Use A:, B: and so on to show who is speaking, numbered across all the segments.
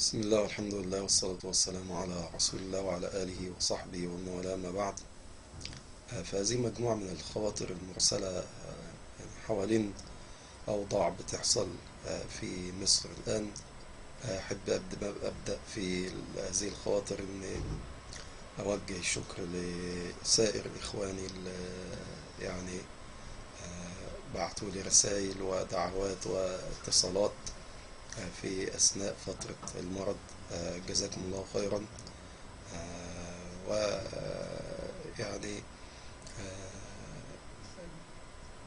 A: بسم الله والحمد لله والصلاة والسلام على رسول الله وعلى آله وصحبه ومن والاه، ما بعد. فهذه مجموعة من الخواطر المرسلة يعني حوالين أوضاع بتحصل في مصر الآن. أحب أبدأ في هذه الخواطر إن أوجه الشكر لسائر إخواني اللي يعني بعتوا لي رسائل ودعوات واتصالات في أثناء فترة المرض. جزاكم الله خيرا. ويعني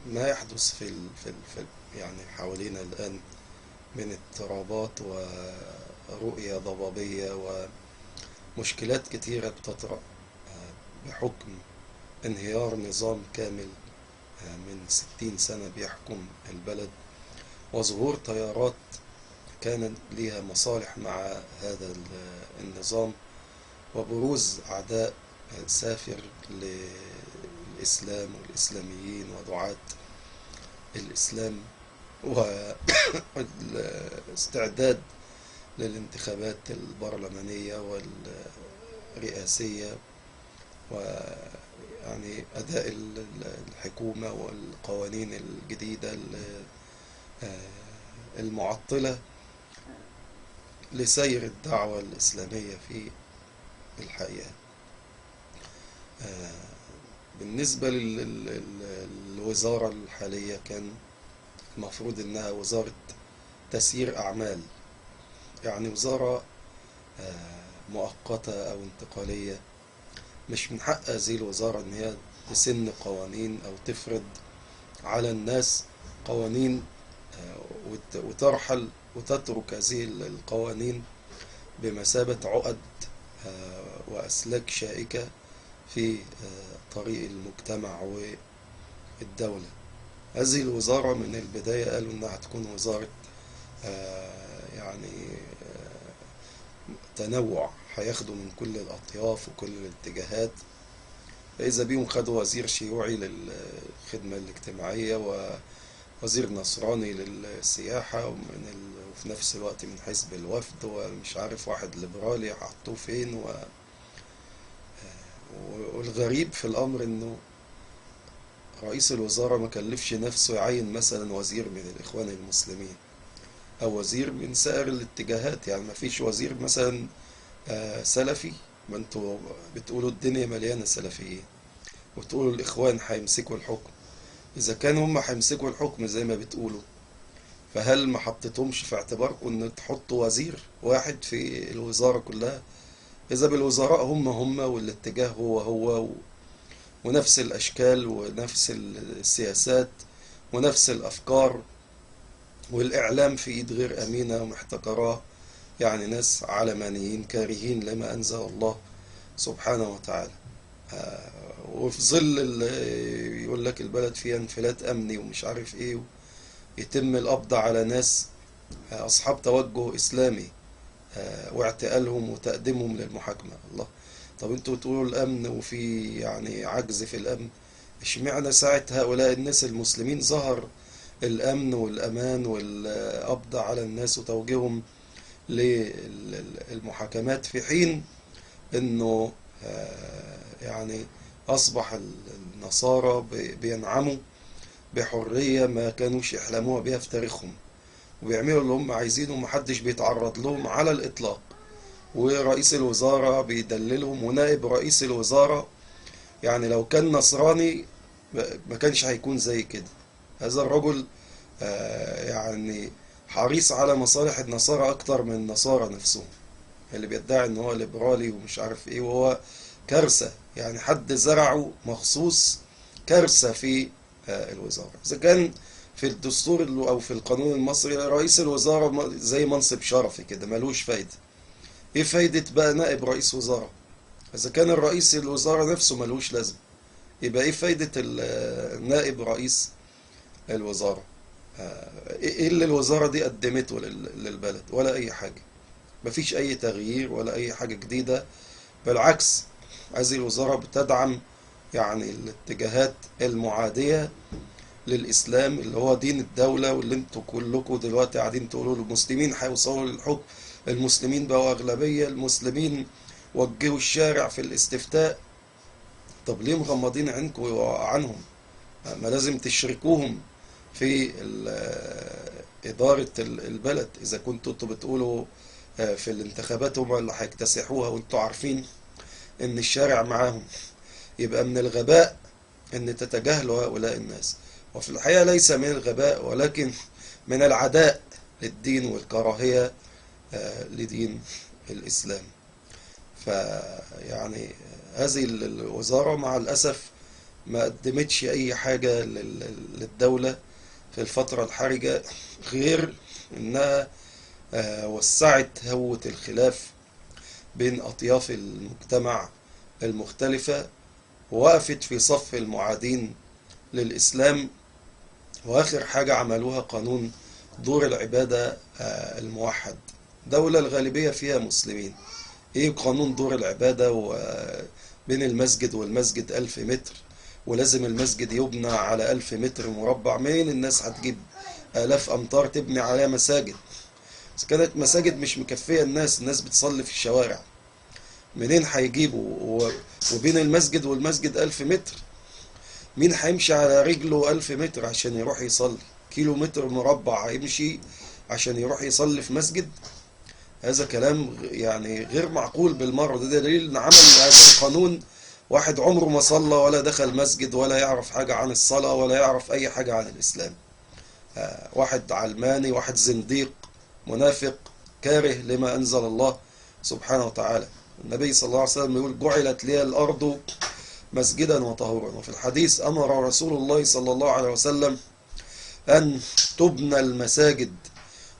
A: ما يحدث يعني حوالينا الآن من اضطرابات ورؤية ضبابية ومشكلات كتيرة بتطرأ بحكم انهيار نظام كامل من 60 سنة بيحكم البلد، وظهور تيارات كانت ليها مصالح مع هذا النظام، وبروز أعداء سافر للإسلام والإسلاميين ودعاة الإسلام، والاستعداد للانتخابات البرلمانية والرئاسية، ويعني أداء الحكومة والقوانين الجديدة المعطلة لسير الدعوة الإسلامية في الحقيقة. بالنسبة للوزارة الحالية، كان المفروض إنها وزارة تسيير أعمال، يعني وزارة مؤقتة أو انتقالية. مش من حق هذه الوزارة إن هي تسن قوانين أو تفرض على الناس قوانين وترحل وتترك هذه القوانين بمثابة عقد وأسلاك شائكة في طريق المجتمع والدولة. هذه الوزارة من البداية قالوا إنها هتكون وزارة يعني تنوع، هياخدوا من كل الأطياف وكل الاتجاهات. فإذا بيهم خدوا وزير شيوعي للخدمة الاجتماعية، ووزير نصراني للسياحة، وفي نفس الوقت من حزب الوفد، ومش عارف واحد ليبرالي حطوه فين. والغريب في الأمر إنه رئيس الوزارة ما كلفش نفسه يعين مثلا وزير من الإخوان المسلمين أو وزير من سائر الاتجاهات. يعني ما فيش وزير مثلا سلفي. ما انتوا بتقولوا الدنيا مليانة سلفيين وتقولوا الإخوان هيمسكوا الحكم. إذا كانوا هم هيمسكوا الحكم زي ما بتقولوا، فهل ما حطيتهمش في اعتباركم إن تحطوا وزير واحد في الوزارة كلها؟ إذا بالوزراء هم والاتجاه هو ونفس الأشكال ونفس السياسات ونفس الأفكار، والإعلام في إيد غير أمينة ومحتكراه، يعني ناس علمانيين كارهين لما أنزل الله سبحانه وتعالى. وفي ظل يقول لك البلد فيها انفلات أمني ومش عارف إيه، يتم القبض على ناس أصحاب توجه إسلامي واعتقالهم وتقديمهم للمحاكمة. الله! طب انتوا تقولوا الأمن وفي يعني عجز في الأمن، اشمعنى ساعة هؤلاء الناس المسلمين ظهر الأمن والأمان والقبض على الناس وتوجيههم للمحاكمات، في حين انه يعني أصبح النصارى بينعموا بحرية ما كانوش يحلموها بيها في تاريخهم، وبيعملوا اللي هم عايزينه ومحدش بيتعرض لهم على الإطلاق. ورئيس الوزارة بيدللهم، ونائب رئيس الوزارة يعني لو كان نصراني ما كانش هيكون زي كده. هذا الرجل يعني حريص على مصالح النصارى أكتر من النصارى نفسهم، اللي بيدعي ان هو ليبرالي ومش عارف ايه، وهو كارثة. يعني حد زرعه مخصوص كارثة في الوزارة. إذا كان في الدستور أو في القانون المصري رئيس الوزارة زي منصب شرفي كده ملوش فايدة، إيه فايدة بقى نائب رئيس وزارة؟ إذا كان الرئيس الوزارة نفسه ملوش لازمة، يبقى إيه فايدة نائب رئيس الوزارة؟ إيه اللي الوزارة دي قدمته للبلد؟ ولا أي حاجة. مفيش أي تغيير ولا أي حاجة جديدة. بالعكس، هذه الوزارة بتدعم يعني الاتجاهات المعادية للإسلام اللي هو دين الدولة، واللي انتوا كلكم دلوقتي قاعدين تقولوا المسلمين هيوصلوا للحكم المسلمين بقوا أغلبية، المسلمين وجهوا الشارع في الاستفتاء. طب ليه مغمضين عينكم عنهم؟ ما لازم تشركوهم في إدارة البلد. إذا كنتوا بتقولوا في الانتخابات هم اللي هيكتسحوها وانتوا عارفين إن الشارع معاهم، يبقى من الغباء إن تتجاهلوا هؤلاء الناس. وفي الحقيقة ليس من الغباء، ولكن من العداء للدين والكراهية لدين الإسلام. فيعني هذه الوزارة مع الأسف ما قدمتش أي حاجة للدولة في الفترة الحرجة، غير إنها وسعت هوة الخلاف بين أطياف المجتمع المختلفة، ووقفت في صف المعادين للإسلام. وآخر حاجة عملوها قانون دور العبادة الموحد. دولة الغالبية فيها مسلمين، ايه قانون دور العبادة وبين المسجد والمسجد 1000 متر، ولازم المسجد يبنى على 1000 متر مربع؟ مين الناس هتجيب آلاف أمتار تبني عليها مساجد؟ بس كانت مساجد مش مكفية الناس بتصلي في الشوارع، منين هيجيبوا؟ وبين المسجد والمسجد 1000 متر، مين هيمشي على رجله 1000 متر عشان يروح يصلي؟ كيلو متر مربع هيمشي عشان يروح يصلي في مسجد؟ هذا كلام يعني غير معقول بالمرة. ده دليل ان عمل هذا القانون واحد عمره ما صلى ولا دخل مسجد ولا يعرف حاجة عن الصلاة ولا يعرف اي حاجة عن الاسلام. واحد علماني، واحد زنديق منافق كاره لما انزل الله سبحانه وتعالى. النبي صلى الله عليه وسلم يقول: جعلت لي الارض مسجدا وطهورا. وفي الحديث: امر رسول الله صلى الله عليه وسلم ان تبنى المساجد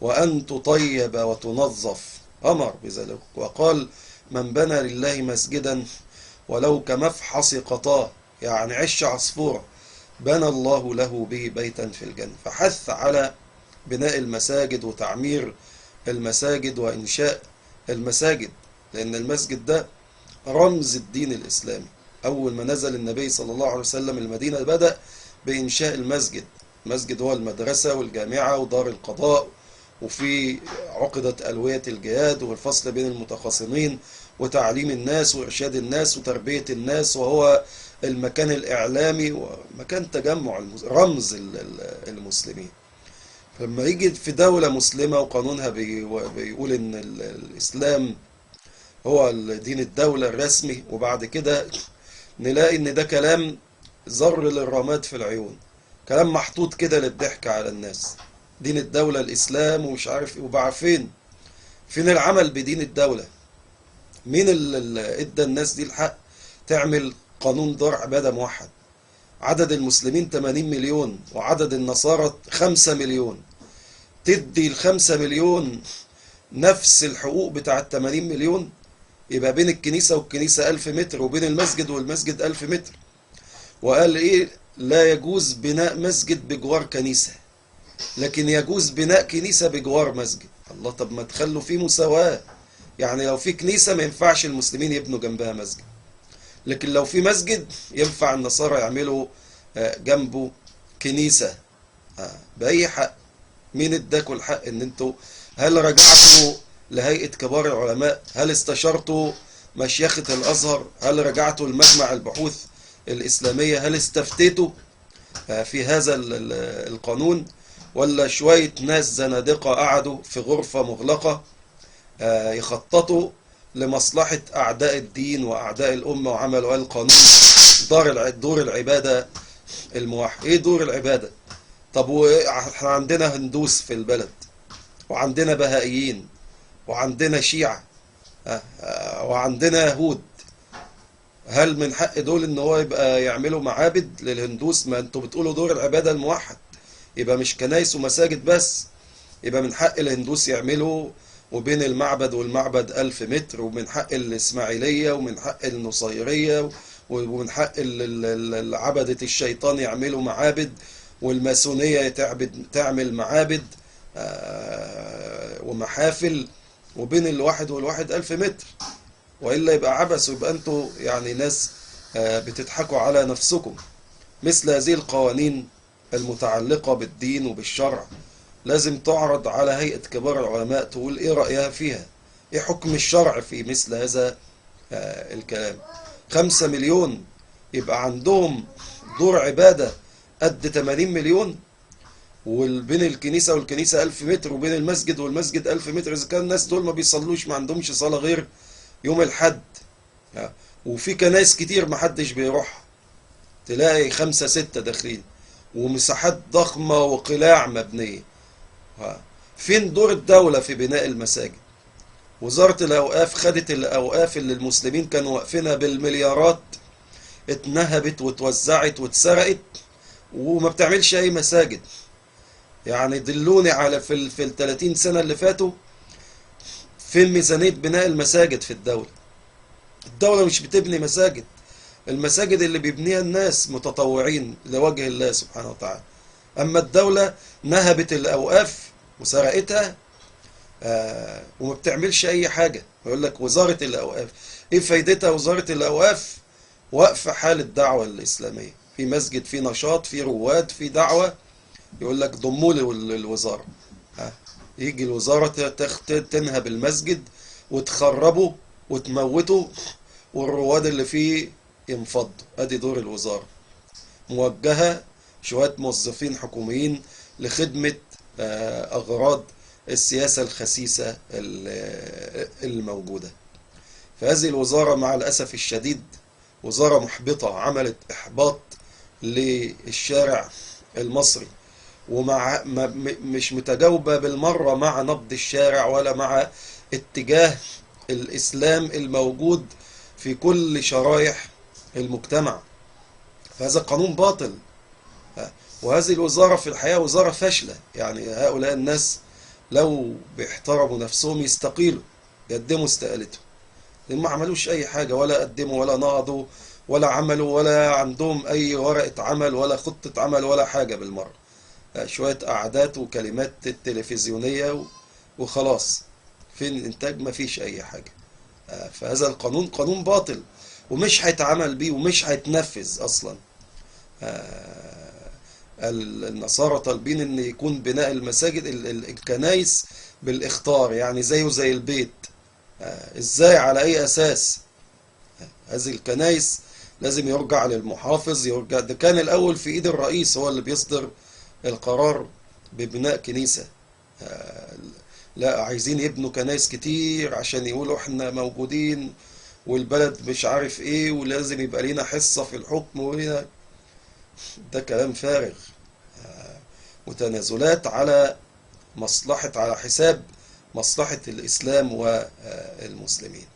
A: وأن تطيب وتنظف، أمر بذلك. وقال: من بنى لله مسجدا ولو كمفحص قطاه، يعني عش عصفورة، بنى الله له به بيتا في الجنة. فحث على بناء المساجد وتعمير المساجد وإنشاء المساجد، لأن المسجد ده رمز الدين الإسلامي. أول ما نزل النبي صلى الله عليه وسلم المدينة بدأ بإنشاء المسجد. المسجد هو المدرسة والجامعة ودار القضاء، وفي عقدة ألوية الجهاد والفصل بين المتخاصمين وتعليم الناس وإرشاد الناس وتربية الناس، وهو المكان الإعلامي ومكان تجمع رمز المسلمين. فلما يجي في دولة مسلمة وقانونها بيقول إن الإسلام هو دين الدولة الرسمي، وبعد كده نلاقي إن ده كلام ذر للرماد في العيون، كلام محطوط كده للضحك على الناس. دين الدولة الإسلام ومش عارف ايه، وبقى فين العمل بدين الدولة؟ مين اللي ادى الناس دي الحق تعمل قانون دار عبادة موحد؟ عدد المسلمين 80 مليون وعدد النصارى 5 مليون. تدي ال5 مليون نفس الحقوق بتاع 80 مليون؟ يبقى بين الكنيسة والكنيسة 1000 متر، وبين المسجد والمسجد 1000 متر. وقال ايه؟ لا يجوز بناء مسجد بجوار كنيسة، لكن يجوز بناء كنيسة بجوار مسجد. الله، طب ما تخلوا فيه مساواة. يعني لو في كنيسة ما ينفعش المسلمين يبنوا جنبها مسجد، لكن لو في مسجد ينفع النصارى يعملوا جنبه كنيسة. بأي حق؟ مين اداكوا الحق ان انتوا؟ هل رجعتوا لهيئة كبار العلماء؟ هل استشرتوا مشيخة الأزهر؟ هل رجعتوا لمجمع البحوث الإسلامية؟ هل استفتيتوا في هذا القانون؟ ولا شوية ناس زنادقة قعدوا في غرفة مغلقة يخططوا لمصلحة أعداء الدين وأعداء الأمة، وعملوا القانون دور العبادة الموحد؟ إيه دور العبادة؟ طب وإحنا عندنا هندوس في البلد، وعندنا بهائيين، وعندنا شيعة، وعندنا يهود. هل من حق دول إن هو يبقى يعملوا معابد للهندوس؟ ما أنتوا بتقولوا دور العبادة الموحد، يبقى مش كنايس ومساجد بس، يبقى من حق الهندوس يعملوا، وبين المعبد والمعبد 1000 متر، ومن حق الإسماعيلية ومن حق النصيرية ومن حق عبدة الشيطان يعملوا معابد، والماسونية تعمل معابد ومحافل، وبين الواحد والواحد 1000 متر. وإلا يبقى عبث، ويبقى أنتوا يعني ناس بتضحكوا على نفسكم. مثل هذه القوانين المتعلقة بالدين وبالشرع لازم تعرض على هيئة كبار العلماء تقول ايه رأيها فيها. ايه حكم الشرع في مثل هذا الكلام؟ 5 مليون يبقى عندهم دور عبادة قد 80 مليون، وبين الكنيسة والكنيسة 1000 متر، وبين المسجد والمسجد 1000 متر. إذا كان الناس دول ما بيصلوش، ما عندهمش صلاة غير يوم الحد، وفي كنايس كتير ما حدش بيروح، تلاقي 5 6 داخلين، ومساحات ضخمة وقلاع مبنية. فين دور الدولة في بناء المساجد؟ وزارة الأوقاف خدت الأوقاف اللي المسلمين كانوا واقفينها بالمليارات، اتنهبت واتوزعت واتسرقت، وما بتعملش أي مساجد. يعني دلوني على في ال 30 سنة اللي فاتوا فين ميزانية بناء المساجد في الدولة؟ الدولة مش بتبني مساجد. المساجد اللي بيبنيها الناس متطوعين لوجه الله سبحانه وتعالى. أما الدولة نهبت الأوقاف وسرقتها، وما بتعملش أي حاجة. يقول لك وزارة الأوقاف، إيه فايدتها وزارة الأوقاف؟ واقفة حال الدعوة الإسلامية، في مسجد، في نشاط، في رواد، في دعوة، يقول لك ضموا لي الوزارة. يجي الوزارة تنهب المسجد وتخربه وتموته، والرواد اللي فيه ينفضوا. ادي دور الوزارة، موجهة شوية موظفين حكوميين لخدمة أغراض السياسة الخسيسة الموجودة. فهذه الوزارة مع الأسف الشديد وزارة محبطة، عملت إحباط للشارع المصري، ومع مش متجاوبة بالمرة مع نبض الشارع ولا مع اتجاه الإسلام الموجود في كل شرائح المجتمع. فهذا قانون باطل، وهذه الوزارة في الحقيقة وزارة فاشلة. يعني هؤلاء الناس لو بيحترموا نفسهم يستقيلوا، يقدموا استقالتهم، لأن ما عملوش أي حاجة، ولا قدموا ولا نهضوا ولا عملوا، ولا عندهم أي ورقة عمل ولا خطة عمل ولا حاجة بالمرة. شوية قعدات وكلمات تلفزيونية وخلاص. فين الإنتاج؟ ما فيش أي حاجة. فهذا القانون قانون باطل، ومش هيتعمل بيه ومش هيتنفذ أصلا. النصارى طالبين ان يكون بناء المساجد الكنايس بالاخطار، يعني زيه زي البيت. ازاي؟ على اي اساس؟ هذه الكنايس لازم يرجع للمحافظ، يرجع. ده كان الاول في ايد الرئيس، هو اللي بيصدر القرار ببناء كنيسة. لا، عايزين يبنوا كنايس كتير عشان يقولوا احنا موجودين والبلد مش عارف ايه، ولازم يبقى لينا حصة في الحكم ولينا. ده كلام فارغ، وتنازلات على على حساب مصلحة الإسلام والمسلمين.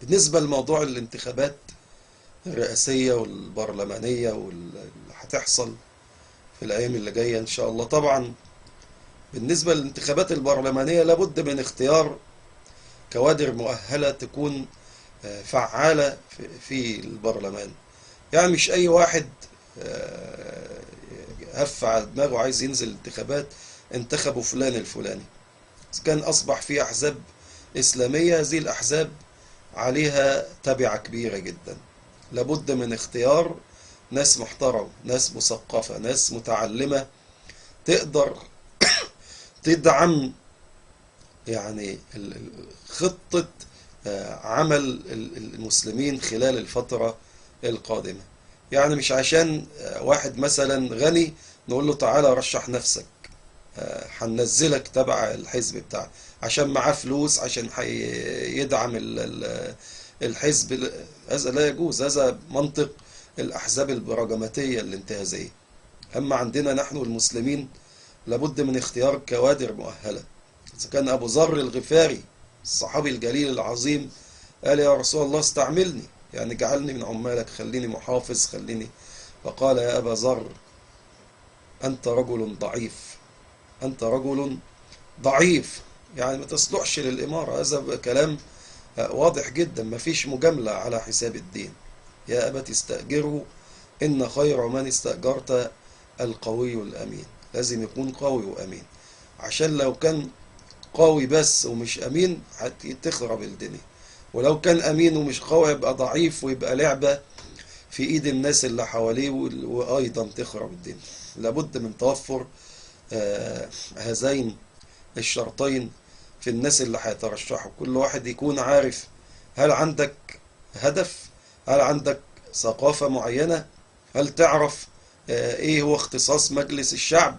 A: بالنسبة لموضوع الانتخابات الرئاسية والبرلمانية واللي هتحصل في الأيام اللي جاية إن شاء الله، طبعا بالنسبة للانتخابات البرلمانية لابد من اختيار كوادر مؤهلة تكون فعالة في البرلمان. يعني مش أي واحد هف على دماغه عايز ينزل الانتخابات انتخبوا فلان الفلاني. كان أصبح في أحزاب إسلامية، هذه الأحزاب عليها تبعة كبيرة جدا. لابد من اختيار ناس محترم، ناس مثقفة، ناس متعلمة، تقدر تدعم يعني خطة عمل المسلمين خلال الفترة القادمة. يعني مش عشان واحد مثلا غني نقول له تعالى رشح نفسك، هننزلك تبع الحزب بتاعه عشان معاه فلوس، عشان يدعم الحزب. هذا لا يجوز، هذا منطق الأحزاب البرجماتية الانتهازية. أما عندنا نحن المسلمين لابد من اختيار كوادر مؤهلة. إذا كان أبو ذر الغفاري الصحابي الجليل العظيم قال يا رسول الله استعملني، يعني اجعلني من عمالك، خليني محافظ، خليني. فقال يا أبا ذر أنت رجل ضعيف، أنت رجل ضعيف، يعني ما تصلحش للإمارة. هذا كلام واضح جدا، ما فيش مجاملة على حساب الدين. يا أبت استأجره إن خير من استأجرت القوي الأمين. لازم يكون قوي وأمين، عشان لو كان قوي بس ومش أمين هتخرب الدنيا، ولو كان أمين ومش قوي يبقى ضعيف ويبقى لعبة في إيد الناس اللي حواليه، وأيضا تخرب الدنيا. لابد من توفر هذين الشرطين في الناس اللي هيترشحوا. كل واحد يكون عارف هل عندك هدف، هل عندك ثقافة معينة، هل تعرف ايه هو اختصاص مجلس الشعب،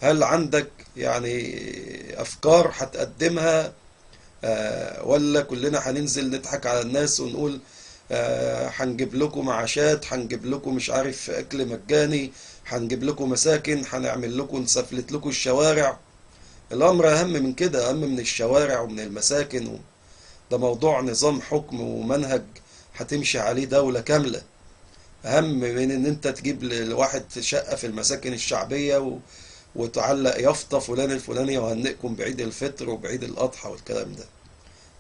A: هل عندك يعني افكار هتقدمها، ولا كلنا هننزل نضحك على الناس ونقول هنجيب لكم معاشات، هنجيب لكم مش عارف اكل مجاني، هنجيب لكم مساكن، هنعمل لكم، نسفلت لكم الشوارع. الامر اهم من كده، اهم من الشوارع ومن المساكن ده موضوع نظام حكم ومنهج هتمشي عليه دولة كاملة. اهم من ان انت تجيب لواحد شقة في المساكن الشعبية وتعلق يافطة فلان الفلاني وهنئكم بعيد الفطر وبعيد الاضحى والكلام ده.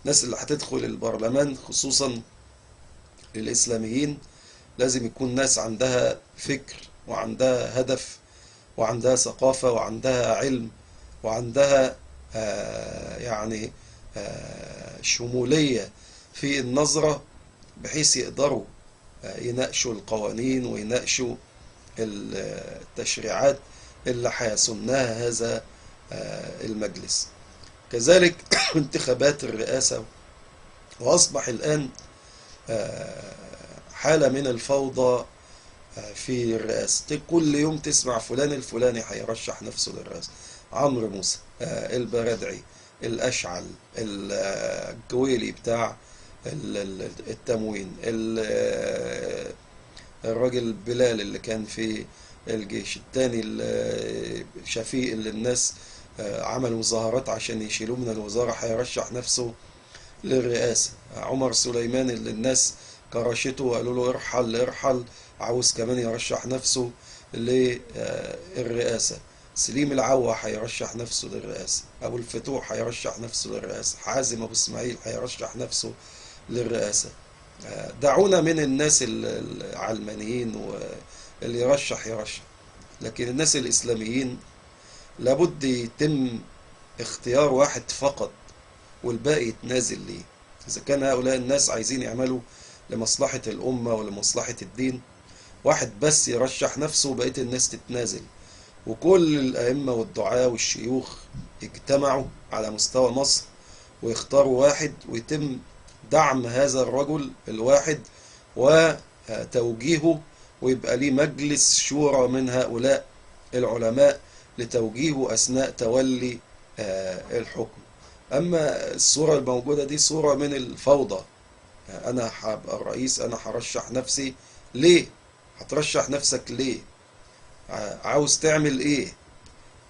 A: الناس اللي هتدخل البرلمان خصوصا الاسلاميين لازم يكون ناس عندها فكر وعندها هدف وعندها ثقافة وعندها علم وعندها يعني شمولية في النظرة، بحيث يقدروا يناقشوا القوانين ويناقشوا التشريعات اللي هيسنها هذا المجلس. كذلك انتخابات الرئاسة، وأصبح الآن حالة من الفوضى في الرئاسة. كل يوم تسمع فلان الفلاني هيرشح نفسه للرئاسة، عمرو موسى، البرادعي، الأشعل، الجويلي بتاع التموين، الراجل بلال اللي كان في الجيش التاني، شفيق اللي الناس عملوا مظاهرات عشان يشيلوه من الوزارة هيرشح نفسه للرئاسة، عمر سليمان اللي الناس كرشته وقالوا له ارحل ارحل، عاوز كمان يرشح نفسه للرئاسة، سليم العوة هيرشح نفسه للرئاسة، أبو الفتوح هيرشح نفسه للرئاسة، حازم أبو إسماعيل هيرشح نفسه للرئاسة. دعونا من الناس العلمانيين واللي يرشح يرشح، لكن الناس الإسلاميين لابد يتم اختيار واحد فقط والباقي يتنازل ليه. إذا كان هؤلاء الناس عايزين يعملوا لمصلحة الأمة ولمصلحة الدين، واحد بس يرشح نفسه وبقية الناس تتنازل، وكل الأئمة والدعاة والشيوخ يجتمعوا على مستوى مصر ويختاروا واحد ويتم دعم هذا الرجل الواحد وتوجيهه، ويبقى ليه مجلس شورى من هؤلاء العلماء لتوجيهه أثناء تولي الحكم. أما الصورة الموجودة دي صورة من الفوضى. أنا هبقى الرئيس، أنا هرشح نفسي ليه؟ هترشح نفسك ليه؟ عاوز تعمل إيه؟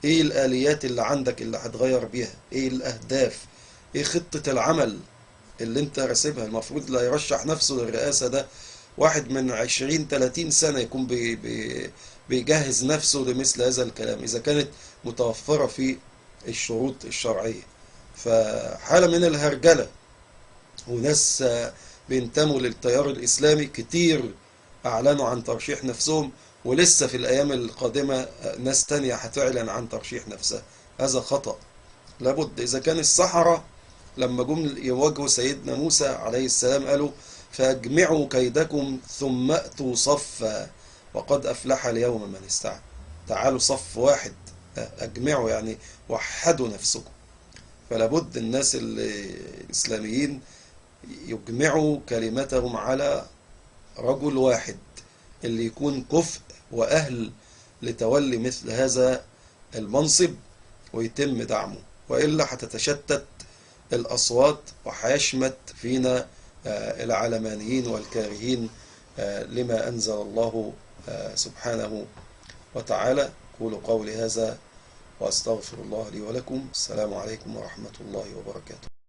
A: إيه الآليات اللي عندك اللي هتغير بيها؟ إيه الأهداف؟ إيه خطة العمل اللي أنت راسمها؟ المفروض اللي يرشح نفسه للرئاسة ده واحد من 20-30 سنة يكون بيجهز نفسه لمثل هذا الكلام، إذا كانت متوفرة في الشروط الشرعية. فحالة من الهرجلة، وناس بينتموا للتيار الإسلامي كتير أعلنوا عن ترشيح نفسهم، ولسه في الأيام القادمة ناس تانية هتعلن عن ترشيح نفسها. هذا خطأ. لابد إذا كان السحرة لما جم يواجهوا سيدنا موسى عليه السلام قالوا فأجمعوا كيدكم ثم أتوا صفا وقد أفلح اليوم من استعان. تعالوا صف واحد، أجمعوا يعني وحدوا نفسكم. فلابد الناس الإسلاميين يجمعوا كلمتهم على رجل واحد اللي يكون كفء وأهل لتولي مثل هذا المنصب ويتم دعمه، وإلا هتتشتت الأصوات وهيشمت فينا العلمانيين والكارهين لما أنزل الله سبحانه وتعالى. قولوا قولي هذا وأستغفر الله لي ولكم. السلام عليكم ورحمة الله وبركاته.